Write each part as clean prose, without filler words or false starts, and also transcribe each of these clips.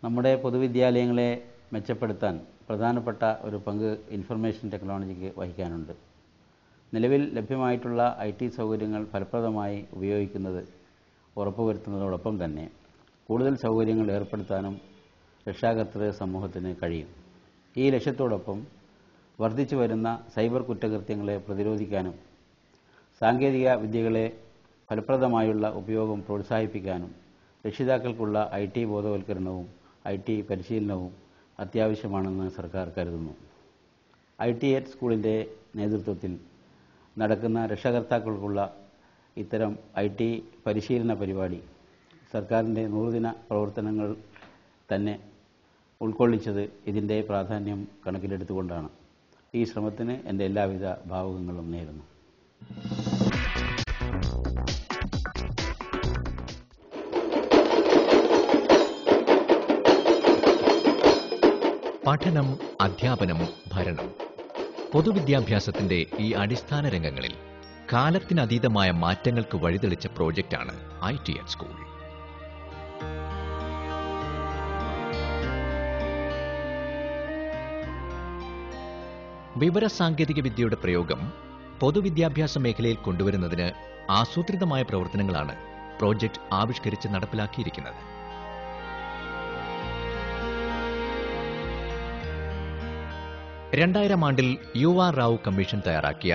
നമ്മുടെ പൊതുവിദ്യാലയങ്ങളെ മെച്ചപ്പെടുത്താൻ പ്രധാനപ്പെട്ട ഒരു പങ്ക് ഇൻഫർമേഷൻ ടെക്നോളജിക്ക് വഹിക്കാനുണ്ട്. നിലവിൽ ലഭ്യമായിട്ടുള്ള IT സൗകര്യങ്ങൾ ഫലപ്രദമായി ഉപയോഗിക്കുന്നത് ഉറപ്പുവരുത്തുന്നതോടൊപ്പം തന്നെ കൂടുതൽ സൗകര്യങ്ങൾ ഏർപ്പെടുത്താനും രക്ഷാകർതൃ സമൂഹത്തിന് കഴിയും. ഈ ലക്ഷ്യത്തോടൊപ്പം വർദ്ധിച്ചു വരുന്ന സൈബർ കുറ്റകൃത്യങ്ങളെ പ്രതിരോധിക്കാനും സാങ്കേതിക വിദ്യകളെ ഫലപ്രദമായുള്ള ഉപയോഗം പ്രോത്സാഹിപ്പിക്കാനും രക്ഷിതാക്കൾക്കുള്ള IT ബോധവൽക്കരണവും IT പരിശീലനവും അത്യാവശ്യമാണെന്ന് സർക്കാർ കരുതുന്നു. IT at സ്കൂളിൻ്റെ നേതൃത്വത്തിൽ നടക്കുന്ന രക്ഷാകർത്താക്കൾക്കുള്ള ഇത്തരം IT പരിശീലന പരിപാടി സർക്കാരിൻ്റെ 100 ദിന പ്രവർത്തനങ്ങൾ തന്നെ ഉൾക്കൊള്ളിച്ചത് ഇതിൻ്റെ പ്രാധാന്യം കണക്കിലെടുത്തുകൊണ്ടാണ്. ഈ ശ്രമത്തിന് എൻ്റെ എല്ലാവിധ ഭാവുകങ്ങളും നേരുന്നു. പഠനം, അധ്യാപനം, ഭരണം, പൊതുവിദ്യാഭ്യാസത്തിന്റെ ഈ അടിസ്ഥാന രംഗങ്ങളിൽ കാലത്തിനതീതമായ മാറ്റങ്ങൾക്ക് വഴിതെളിച്ച പ്രോജക്റ്റാണ് IT at സ്കൂൾ. വിവരസാങ്കേതിക വിദ്യയുടെ പ്രയോഗം പൊതുവിദ്യാഭ്യാസ മേഖലയിൽ കൊണ്ടുവരുന്നതിന് ആസൂത്രിതമായ പ്രവർത്തനങ്ങളാണ് പ്രോജക്റ്റ് ആവിഷ്കരിച്ച് നടപ്പിലാക്കിയിരിക്കുന്നത്. 2000 ആണ്ടിൽ UR റാവു കമ്മീഷൻ തയ്യാറാക്കിയ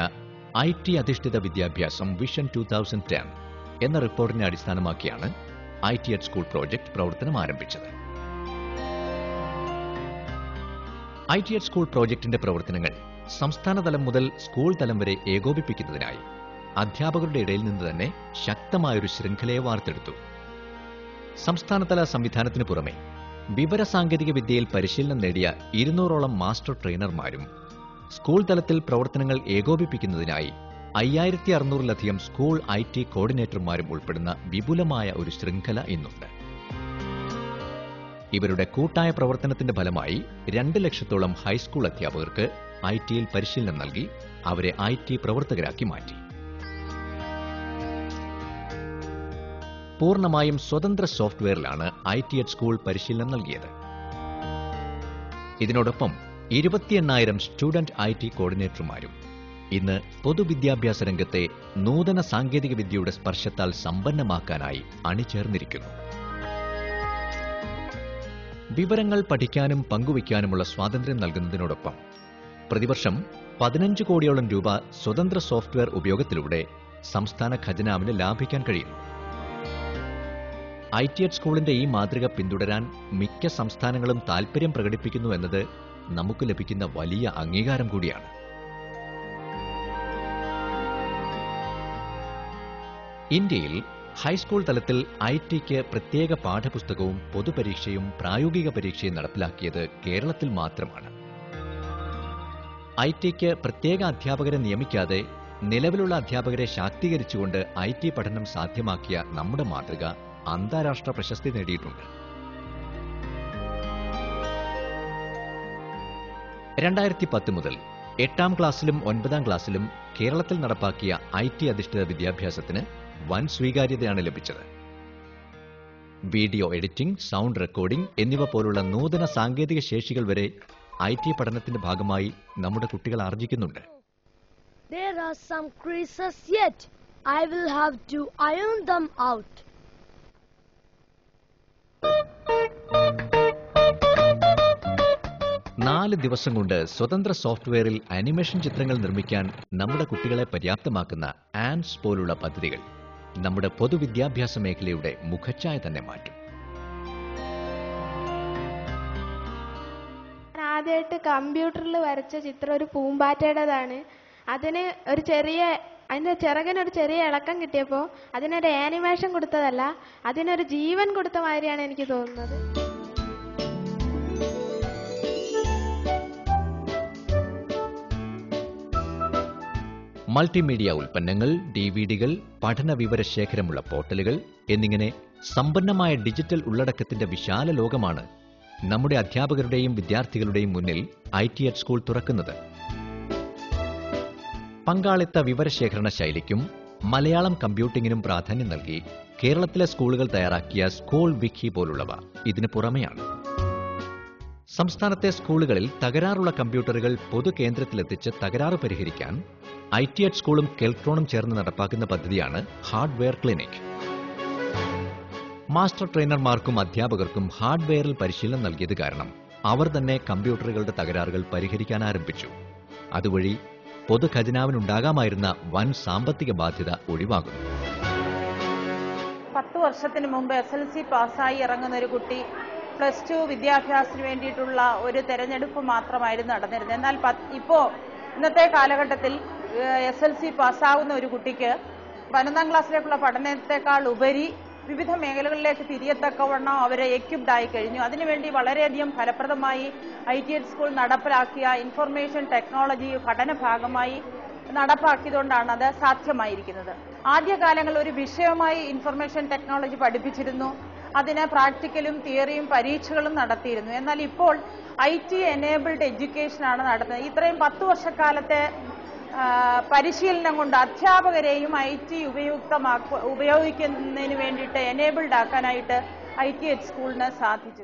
IT അധിഷ്ഠിത വിദ്യാഭ്യാസം വിഷൻ 2010 എന്ന റിപ്പോർട്ടിനെ അടിസ്ഥാനമാക്കിയാണ് IT at സ്കൂൾ പ്രോജക്റ്റ് പ്രവർത്തനം ആരംഭിച്ചത്. IT at സ്കൂൾ പ്രോജക്റ്റിന്റെ പ്രവർത്തനങ്ങൾ സംസ്ഥാന തലം മുതൽ സ്കൂൾ തലം വരെ ഏകോപിപ്പിക്കുന്നതിനായി അധ്യാപകരുടെ ഇടയിൽ നിന്ന് തന്നെ ശക്തമായൊരു ശൃംഖലയെ വാർത്തെടുത്തു. സംസ്ഥാനതല സംവിധാനത്തിനു പുറമെ വിവരസാങ്കേതിക വിദ്യയിൽ പരിശീലനം നേടിയ 200ഓളം മാസ്റ്റർ ട്രെയിനർമാരും സ്കൂൾ തലത്തിൽ പ്രവർത്തനങ്ങൾ ഏകോപിപ്പിക്കുന്നതിനായി 5600ലധികം സ്കൂൾ IT കോർഡിനേറ്റർമാരും ഉൾപ്പെടുന്ന വിപുലമായ ഒരു ശൃംഖല ഇന്നുണ്ട്. ഇവരുടെ കൂട്ടായ പ്രവർത്തനത്തിന്റെ ഫലമായി 2 ലക്ഷത്തോളം ഹൈസ്കൂൾ അധ്യാപകർക്ക് ITയിൽ പരിശീലനം നൽകി അവരെ IT പ്രവർത്തകരാക്കി മാറ്റി. പൂർണ്ണമായും സ്വതന്ത്ര സോഫ്റ്റ്വെയറിലാണ് IT at സ്കൂൾ പരിശീലനം നൽകിയത്. ഇതിനോടൊപ്പം 28,000 സ്റ്റുഡന്റ് IT കോർഡിനേറ്റർമാരും ഇന്ന് പൊതുവിദ്യാഭ്യാസ രംഗത്തെ നൂതന സാങ്കേതിക വിദ്യയുടെ സ്പർശത്താൽ സമ്പന്നമാക്കാനായി അണിചേർന്നിരിക്കുന്നു. വിവരങ്ങൾ പഠിക്കാനും പങ്കുവയ്ക്കാനുമുള്ള സ്വാതന്ത്ര്യം നൽകുന്നതിനോടൊപ്പം പ്രതിവർഷം 15 കോടിയോളം രൂപ സ്വതന്ത്ര സോഫ്റ്റ്വെയർ ഉപയോഗത്തിലൂടെ സംസ്ഥാന ഖജനാവിന് ലാഭിക്കാൻ കഴിയുന്നു. IT at സ്കൂളിന്റെ ഈ മാതൃക പിന്തുടരാൻ മിക്ക സംസ്ഥാനങ്ങളും താൽപര്യം പ്രകടിപ്പിക്കുന്നു എന്നത് നമുക്ക് ലഭിക്കുന്ന വലിയ അംഗീകാരം കൂടിയാണ്. ഇന്ത്യയിൽ ഹൈസ്കൂൾ തലത്തിൽ ITക്ക് പ്രത്യേക പാഠപുസ്തകവും പൊതുപരീക്ഷയും പ്രായോഗിക പരീക്ഷയും നടപ്പിലാക്കിയത് കേരളത്തിൽ മാത്രമാണ്. ITക്ക് പ്രത്യേക അധ്യാപകരെ നിയമിക്കാതെ നിലവിലുള്ള അധ്യാപകരെ ശാക്തീകരിച്ചുകൊണ്ട് IT പഠനം സാധ്യമാക്കിയ നമ്മുടെ മാതൃക അന്താരാഷ്ട്ര പ്രശസ്തി നേടിയിട്ടുണ്ട്. 2010 മുതൽ 8ാം ക്ലാസ്സിലും 9ാം ക്ലാസ്സിലും കേരളത്തിൽ നടപ്പാക്കിയ IT അധിഷ്ഠിത വിദ്യാഭ്യാസത്തിന് വൻ സ്വീകാര്യതയാണ് ലഭിച്ചത്. വീഡിയോ എഡിറ്റിംഗ്, സൗണ്ട് റെക്കോർഡിംഗ് എന്നിവ പോലുള്ള നൂതന സാങ്കേതിക ശേഷികൾ വരെ IT പഠനത്തിന്റെ ഭാഗമായി നമ്മുടെ കുട്ടികൾ ആർജിക്കുന്നുണ്ട്. There are some creases yet. I will have to iron them out. 4 ദിവസം കൊണ്ട് സ്വതന്ത്ര സോഫ്റ്റ്വെയറിൽ ആനിമേഷൻ ചിത്രങ്ങൾ നിർമ്മിക്കാൻ നമ്മുടെ കുട്ടികളെ പര്യാപ്തമാക്കുന്ന ആൻസ് പോലുള്ള പദ്ധതികൾ നമ്മുടെ പൊതുവിദ്യാഭ്യാസ മേഖലയുടെ മുഖച്ഛായ തന്നെ മാറ്റും. ആദ്യമായിട്ട് കമ്പ്യൂട്ടറിൽ വരച്ച ചിത്രം ഒരു പൂമ്പാറ്റയുടേതാണ്. അതിന്റെ ചിറകിനൊരു ചെറിയ ഇളക്കം കിട്ടിയപ്പോൾ അതിനൊരു ആനിമേഷൻ കൊടുത്തതല്ല, അതിനൊരു ജീവൻ കൊടുത്ത മാതിരിയാണ് എനിക്ക് തോന്നുന്നത്. മൾട്ടിമീഡിയ ഉൽപ്പന്നങ്ങൾ, DVDകൾ, പഠന വിവര ശേഖരമുള്ള പോർട്ടലുകൾ എന്നിങ്ങനെ സമ്പന്നമായ ഡിജിറ്റൽ ഉള്ളടക്കത്തിന്റെ വിശാല ലോകമാണ് നമ്മുടെ അധ്യാപകരുടെയും വിദ്യാർത്ഥികളുടെയും മുന്നിൽ IT at സ്കൂൾ തുറക്കുന്നത്. പങ്കാളിത്ത വിവരശേഖരണ ശൈലിക്കും മലയാളം കമ്പ്യൂട്ടിംഗിനും പ്രാധാന്യം നൽകി കേരളത്തിലെ സ്കൂളുകൾ തയ്യാറാക്കിയ സ്കൂൾ വിക്കി പോലുള്ളവ ഇതിനു പുറമെയാണ്. സംസ്ഥാനത്തെ സ്കൂളുകളിൽ തകരാറുള്ള കമ്പ്യൂട്ടറുകൾ പൊതുകേന്ദ്രത്തിലെത്തിച്ച് തകരാറ് പരിഹരിക്കാൻ ITED സ്കൂളും കെൽട്രോണും ചേർന്ന് നടപ്പാക്കുന്ന പദ്ധതിയാണ് ഹാർഡ്വെയർ ക്ലിനിക്. മാസ്റ്റർ ട്രെയിനർമാർക്കും അധ്യാപകർക്കും ഹാർഡ്വെയറിൽ പരിശീലനം നൽകിയത് കാരണം അവർ തന്നെ കമ്പ്യൂട്ടറുകളുടെ തകരാറുകൾ പരിഹരിക്കാൻ ആരംഭിച്ചു. അതുവഴി പൊതുഖജനാവിനുണ്ടാകാമായിരുന്ന വൻ സാമ്പത്തിക ബാധ്യത ഒഴിവാകുന്നു. 10 വർഷത്തിന് മുമ്പ് SLC പാസ്സായി ഇറങ്ങുന്ന ഒരു കുട്ടി +2 വിദ്യാഭ്യാസത്തിന് വേണ്ടിയിട്ടുള്ള ഒരു തെരഞ്ഞെടുപ്പ് മാത്രമായിരുന്നു നടന്നിരുന്നത്. എന്നാൽ ഇപ്പോൾ ഇന്നത്തെ കാലഘട്ടത്തിൽ SLC പാസ്സാകുന്ന ഒരു കുട്ടിക്ക് 11ാം ക്ലാസ്സിലേക്കുള്ള പഠനത്തെക്കാൾ ഉപരി വിവിധ മേഖലകളിലേക്ക് തിരിയത്തക്കവണ്ണം അവരെ എക്യുപ്ഡ് ആയി കഴിഞ്ഞു. അതിനുവേണ്ടി വളരെയധികം ഫലപ്രദമായി ITED സ്കൂൾ നടപ്പിലാക്കിയ ഇൻഫർമേഷൻ ടെക്നോളജി പഠന ഭാഗമായി നടപ്പാക്കിയതുകൊണ്ടാണ് അത് സാധ്യമായിരിക്കുന്നത്. ആദ്യകാലങ്ങളിൽ ഒരു വിഷയമായി ഇൻഫർമേഷൻ ടെക്നോളജി പഠിപ്പിച്ചിരുന്നു. അതിന് പ്രാക്ടിക്കലും തിയറിയും പരീക്ഷകളും നടത്തിയിരുന്നു. എന്നാൽ ഇപ്പോൾ IT എനേബിൾഡ് എഡ്യൂക്കേഷനാണ് നടത്തുന്നത്. ഇത്രയും 10 വർഷക്കാലത്തെ പരിശീലനം കൊണ്ട് അധ്യാപകരെയും IT ഉപയോഗിക്കുന്നതിന് വേണ്ടിയിട്ട് എനേബിൾഡ് ആക്കാനായിട്ട് ITED സ്കൂളിന് സാധിച്ചു.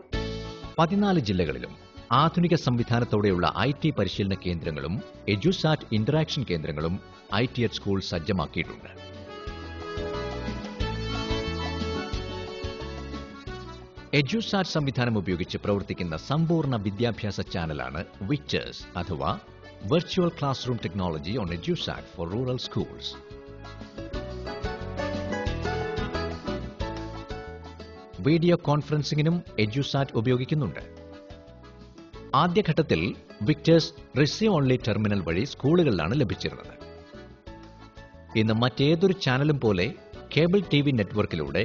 14 ജില്ലകളിലും ആധുനിക സംവിധാനത്തോടെയുള്ള IT പരിശീലന കേന്ദ്രങ്ങളും എഡ്യൂസാറ്റ് ഇന്ററാക്ഷൻ കേന്ദ്രങ്ങളും ITED സ്കൂൾ സജ്ജമാക്കിയിട്ടുണ്ട്. എഡ്യൂസാറ്റ് സംവിധാനം ഉപയോഗിച്ച് പ്രവർത്തിക്കുന്ന സമ്പൂർണ്ണ വിദ്യാഭ്യാസ ചാനലാണ് വിക്ടേഴ്സ് അഥവാ virtual classroom technology on EDUSAT for rural schools. Video കോൺഫറൻസിംഗിനും എഡ്യൂസാറ്റ് ഉപയോഗിക്കുന്നുണ്ട്. ആദ്യഘട്ടത്തിൽ വിക്ടേഴ്സ് റിസീവ് ഓൺലി ടെർമിനൽ വഴി സ്കൂളുകളിലാണ് ലഭിച്ചിരുന്നത്. ഇന്ന് മറ്റേതൊരു ചാനലും പോലെ കേബിൾ TV നെറ്റ്വർക്കിലൂടെ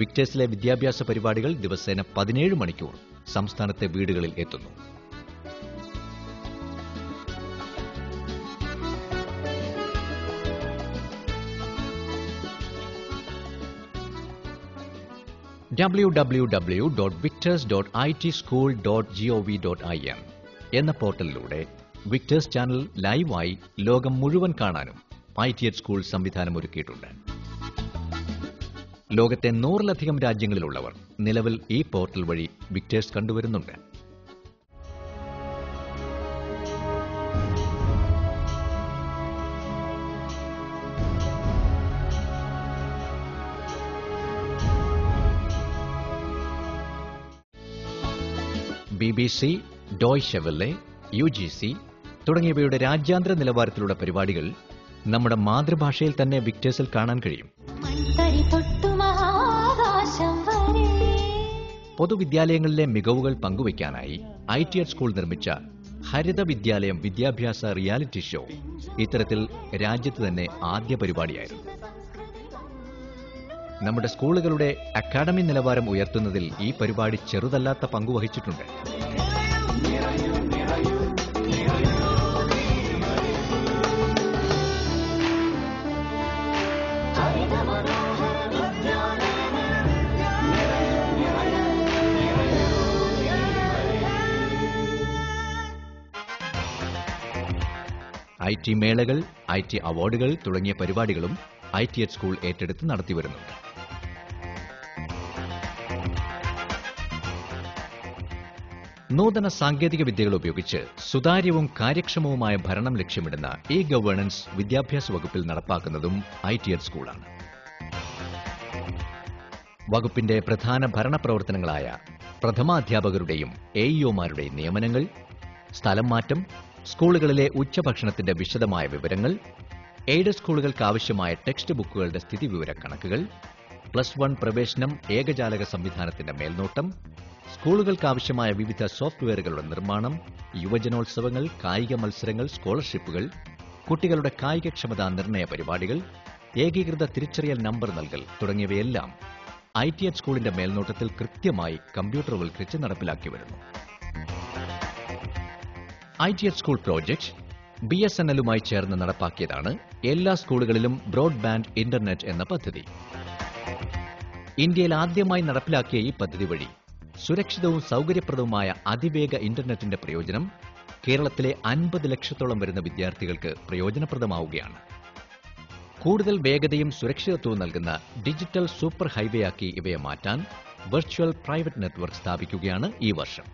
വിക്ടേഴ്സിലെ വിദ്യാഭ്യാസ പരിപാടികൾ ദിവസേന 17 മണിക്കൂർ സംസ്ഥാനത്തെ വീടുകളിൽ എത്തുന്നു. www.victors.itschool.gov.in എന്ന പോർട്ടലിലൂടെ വിക്ടേഴ്സ് ചാനൽ ലൈവായി ലോകം മുഴുവൻ കാണാനും ITED സ്കൂൾ സംവിധാനം ഒരുക്കിയിട്ടുണ്ട്. ലോകത്തെ 100-ലധികം രാജ്യങ്ങളിലുള്ളവർ നിലവിൽ ഈ പോർട്ടൽ വഴി വിക്ടേഴ്സ് കണ്ടുവരുന്നുണ്ട്. BBC, ഡോയ്ഷെ വെല്ലെ, UGC തുടങ്ങിയവയുടെ രാജ്യാന്തര നിലവാരത്തിലുള്ള പരിപാടികൾ നമ്മുടെ മാതൃഭാഷയിൽ തന്നെ വിക്ടേഴ്സിൽ കാണാൻ കഴിയും. പൊതുവിദ്യാലയങ്ങളിലെ മികവുകൾ പങ്കുവയ്ക്കാനായി ITED സ്കൂൾ നിർമ്മിച്ച ഹരിത വിദ്യാലയം വിദ്യാഭ്യാസ റിയാലിറ്റി ഷോ ഇത്തരത്തിൽ രാജ്യത്ത് തന്നെ ആദ്യ പരിപാടിയായിരുന്നു. നമ്മുടെ സ്കൂളുകളുടെ അക്കാഡമി നിലവാരം ഉയർത്തുന്നതിൽ ഈ പരിപാടി ചെറുതല്ലാത്ത പങ്കുവഹിച്ചിട്ടുണ്ട്. IT മേളകൾ, IT അവാർഡുകൾ തുടങ്ങിയ പരിപാടികളും ITED സ്കൂൾ ഏറ്റെടുത്ത് നടത്തിവരുന്നുണ്ട്. നൂതന സാങ്കേതിക വിദ്യകൾ ഉപയോഗിച്ച് സുതാര്യവും കാര്യക്ഷമവുമായ ഭരണം ലക്ഷ്യമിടുന്ന ഗവേണൻസ് വിദ്യാഭ്യാസ വകുപ്പിൽ നടപ്പാക്കുന്നതും ITED സ്കൂളാണ്. വകുപ്പിന്റെ പ്രധാന ഭരണ പ്രവർത്തനങ്ങളായ പ്രഥമാധ്യാപകരുടെയും AEOമാരുടെയും നിയമനങ്ങൾ, സ്ഥലം മാറ്റം, സ്കൂളുകളിലെ ഉച്ചഭക്ഷണത്തിന്റെ വിശദമായ വിവരങ്ങൾ, എയ്ഡഡ് സ്കൂളുകൾക്ക് ആവശ്യമായ ടെക്സ്റ്റ് ബുക്കുകളുടെ സ്ഥിതിവിവര കണക്കുകൾ, +1 പ്രവേശനം ഏകജാലക സംവിധാനത്തിന്റെ മേൽനോട്ടം, സ്കൂളുകൾക്ക് ആവശ്യമായ വിവിധ സോഫ്റ്റ്വെയറുകളുടെ നിർമ്മാണം, യുവജനോത്സവങ്ങൾ, കായിക മത്സരങ്ങൾ, സ്കോളർഷിപ്പുകൾ, കുട്ടികളുടെ കായികക്ഷമതാ നിർണയ പരിപാടികൾ, ഏകീകൃത തിരിച്ചറിയൽ നമ്പർ നൽകൽ തുടങ്ങിയവയെല്ലാം ITED സ്കൂളിന്റെ മേൽനോട്ടത്തിൽ കൃത്യമായി കമ്പ്യൂട്ടറുവൽക്കരിച്ച് നടപ്പിലാക്കി വരുന്നു. ITED സ്കൂൾ പ്രോജക്ട് BSNLുമായി ചേർന്ന് നടപ്പാക്കിയതാണ് എല്ലാ സ്കൂളുകളിലും ബ്രോഡ്ബാൻഡ് ഇന്റർനെറ്റ് എന്ന പദ്ധതി. ഇന്ത്യയിൽ ആദ്യമായി നടപ്പിലാക്കിയ ഈ പദ്ധതി വഴി സുരക്ഷിതവും സൗകര്യപ്രദവുമായ അതിവേഗ ഇന്റർനെറ്റിന്റെ പ്രയോജനം കേരളത്തിലെ 50 ലക്ഷത്തോളം വരുന്ന വിദ്യാർത്ഥികൾക്ക് പ്രയോജനപ്രദമാവുകയാണ്. കൂടുതൽ വേഗതയും സുരക്ഷിതത്വവും നൽകുന്ന ഡിജിറ്റൽ സൂപ്പർ ഹൈവേയാക്കി ഇവയെ മാറ്റാൻ വെർച്വൽ പ്രൈവറ്റ് നെറ്റ്വർക്ക് സ്ഥാപിക്കുകയാണ് ഈ വർഷം.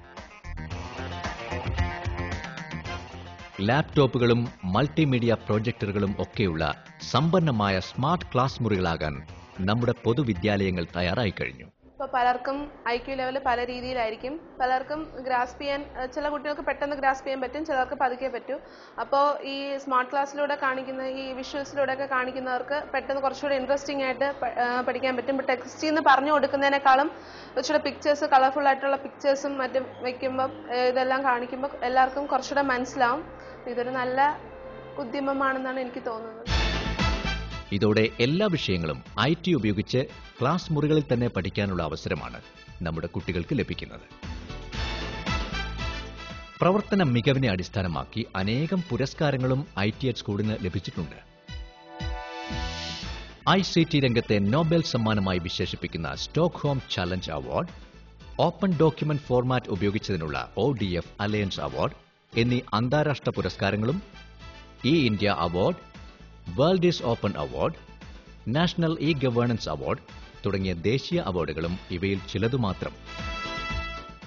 ലാപ്ടോപ്പുകളും മൾട്ടിമീഡിയ പ്രൊജക്ടറുകളും ഒക്കെയുള്ള സമ്പന്നമായ സ്മാർട്ട് ക്ലാസ് മുറികളാകാൻ നമ്മുടെ പൊതുവിദ്യാലയങ്ങൾ തയ്യാറായി കഴിഞ്ഞു. ഇപ്പോൾ പലർക്കും IQ ലെവൽ പല രീതിയിലായിരിക്കും. പലർക്കും ഗ്രാസ്പ് ചെയ്യാൻ, ചില കുട്ടികൾക്ക് പെട്ടെന്ന് ഗ്രാസ്പ് ചെയ്യാൻ പറ്റും, ചിലർക്ക് പതുക്കെ പറ്റൂ. അപ്പോൾ ഈ സ്മാർട്ട് ക്ലാസ്സിലൂടെ കാണിക്കുന്ന ഈ വിഷ്വൽസിലൂടെ ഒക്കെ കാണിക്കുന്നവർക്ക് പെട്ടെന്ന് കുറച്ചുകൂടി ഇൻട്രസ്റ്റിംഗ് ആയിട്ട് പഠിക്കാൻ പറ്റും. ഇപ്പോൾ ടെക്സ്റ്റിൽ നിന്ന് പറഞ്ഞു കൊടുക്കുന്നതിനേക്കാളും കുറച്ചുകൂടെ പിക്ചേഴ്സ്, കളർഫുൾ ആയിട്ടുള്ള പിക്ചേഴ്സും മറ്റും വയ്ക്കുമ്പോൾ, ഇതെല്ലാം കാണിക്കുമ്പോൾ എല്ലാവർക്കും കുറച്ചുകൂടെ മനസ്സിലാവും. ഇതൊരു നല്ല ഉദ്യമമാണെന്നാണ് എനിക്ക് തോന്നുന്നത്. ഇതോടെ എല്ലാ വിഷയങ്ങളും IT ഉപയോഗിച്ച് ക്ലാസ് മുറികളിൽ തന്നെ പഠിക്കാനുള്ള അവസരമാണ് നമ്മുടെ കുട്ടികൾക്ക് ലഭിക്കുന്നത്. പ്രവർത്തന മികവിനെ അടിസ്ഥാനമാക്കി അനേകം പുരസ്കാരങ്ങളും ITH സ്കൂളിന് ലഭിച്ചിട്ടുണ്ട്. ICT രംഗത്തെ നോബൽ സമ്മാനമായി വിശേഷിപ്പിക്കുന്ന Stockholm challenge award, open document format ഉപയോഗിച്ചതിനുള്ള ODF അലയൻസ് അവാർഡ് എന്നീ അന്താരാഷ്ട്ര പുരസ്കാരങ്ങളും, India award, world is open award, national governance award തുടങ്ങിയ ദേശീയ അവാർഡുകളും ഇവയിൽ ചിലതു മാത്രം.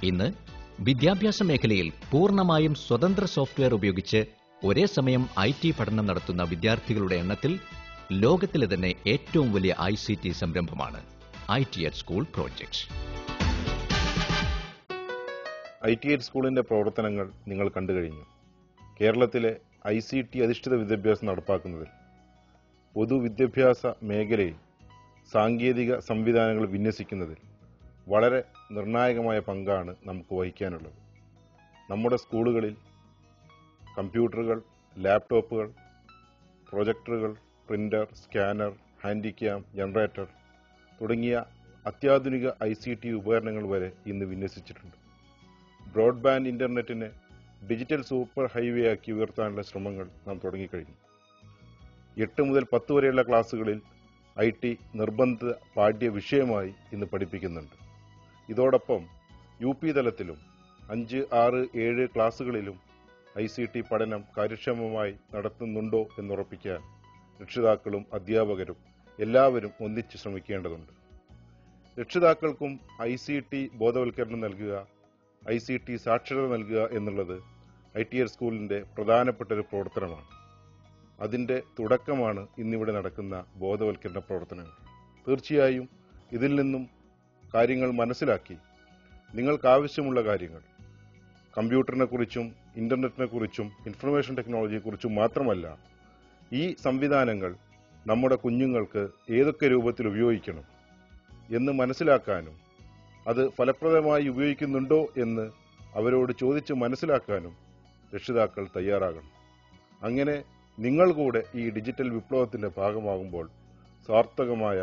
ഇന്ന് വിദ്യാഭ്യാസ മേഖലയിൽ പൂർണ്ണമായും സ്വതന്ത്ര സോഫ്റ്റ്വെയർ ഉപയോഗിച്ച് ഒരേ സമയം IT പഠനം നടത്തുന്ന വിദ്യാർത്ഥികളുടെ എണ്ണത്തിൽ ലോകത്തിലെ തന്നെ ഏറ്റവും വലിയ ICT സംരംഭമാണ് ITH സ്കൂൾ പ്രോജക്ട്സ്. ITH സ്കൂളിന്റെ പ്രവർത്തനങ്ങൾ നിങ്ങൾ കണ്ടുകഴിഞ്ഞു. കേരളത്തിലെ ICT അധിഷ്ഠിത വിദ്യാഭ്യാസം നടപ്പാക്കുന്നതിൽ പൊതുവിദ്യാഭ്യാസ മേഖലയിൽ സാങ്കേതിക സംവിധാനങ്ങൾ വിന്യസിക്കുന്നതിൽ വളരെ നിർണായകമായ പങ്കാണ് നമുക്ക് വഹിക്കാനുള്ളത്. നമ്മുടെ സ്കൂളുകളിൽ കമ്പ്യൂട്ടറുകൾ, ലാപ്ടോപ്പുകൾ, പ്രൊജക്ടറുകൾ, പ്രിന്റർ, സ്കാനർ, ഹാൻഡിക്യാം, ജനറേറ്റർ തുടങ്ങിയ അത്യാധുനിക ICT ഉപകരണങ്ങൾ വരെ ഇന്ന് വിന്യസിച്ചിട്ടുണ്ട്. ബ്രോഡ്ബാൻഡ് ഇന്റർനെറ്റിനെ ഡിജിറ്റൽ സൂപ്പർ ഹൈവേ ആക്കി ഉയർത്താനുള്ള ശ്രമങ്ങൾ നാം തുടങ്ങിക്കഴിഞ്ഞു. 8 മുതൽ 10 വരെയുള്ള ക്ലാസ്സുകളിൽ IT നിർബന്ധിത പാഠ്യ വിഷയമായി ഇന്ന് പഠിപ്പിക്കുന്നുണ്ട്. ഇതോടൊപ്പം UP തലത്തിലും 5, 6, 7 ക്ലാസ്സുകളിലും ICT പഠനം കാര്യക്ഷമമായി നടത്തുന്നുണ്ടോ എന്നുറപ്പിക്കാൻ രക്ഷിതാക്കളും അധ്യാപകരും എല്ലാവരും ഒന്നിച്ച് ശ്രമിക്കേണ്ടതുണ്ട്. രക്ഷിതാക്കൾക്കും ICT ബോധവൽക്കരണം നൽകുക, ICT സാക്ഷരത നൽകുക എന്നുള്ളത് ITH സ്കൂളിന്റെ പ്രധാനപ്പെട്ട ഒരു പ്രവർത്തനമാണ്. അതിന്റെ തുടക്കമാണ് ഇന്നിവിടെ നടക്കുന്ന ബോധവൽക്കരണ പ്രവർത്തനങ്ങൾ. തീർച്ചയായും ഇതിൽ നിന്നും കാര്യങ്ങൾ മനസ്സിലാക്കി നിങ്ങൾക്കാവശ്യമുള്ള കാര്യങ്ങൾ കമ്പ്യൂട്ടറിനെ കുറിച്ചും ഇന്റർനെറ്റിനെ കുറിച്ചും ഇൻഫർമേഷൻ ടെക്നോളജിയെക്കുറിച്ചും മാത്രമല്ല, ഈ സംവിധാനങ്ങൾ നമ്മുടെ കുഞ്ഞുങ്ങൾക്ക് ഏതൊക്കെ രൂപത്തിൽ ഉപയോഗിക്കണം എന്ന് മനസ്സിലാക്കാനും അത് ഫലപ്രദമായി ഉപയോഗിക്കുന്നുണ്ടോ എന്ന് അവരോട് ചോദിച്ച് മനസ്സിലാക്കാനും രക്ഷിതാക്കൾ തയ്യാറാകണം. അങ്ങനെ നിങ്ങൾ കൂടെ ഈ ഡിജിറ്റൽ വിപ്ലവത്തിന്റെ ഭാഗമാകുമ്പോൾ സാർത്ഥകമായ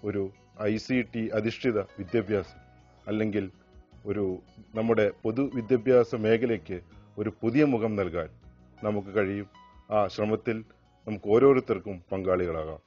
ഒരു ICT അധിഷ്ഠിത വിദ്യാഭ്യാസം അല്ലെങ്കിൽ ഒരു നമ്മുടെ പൊതുവിദ്യാഭ്യാസ മേഖലയ്ക്ക് ഒരു പുതിയ മുഖം നൽകാൻ നമുക്ക് കഴിയും. ആ ശ്രമത്തിൽ നമുക്ക് ഓരോരുത്തർക്കും പങ്കാളികളാകാം.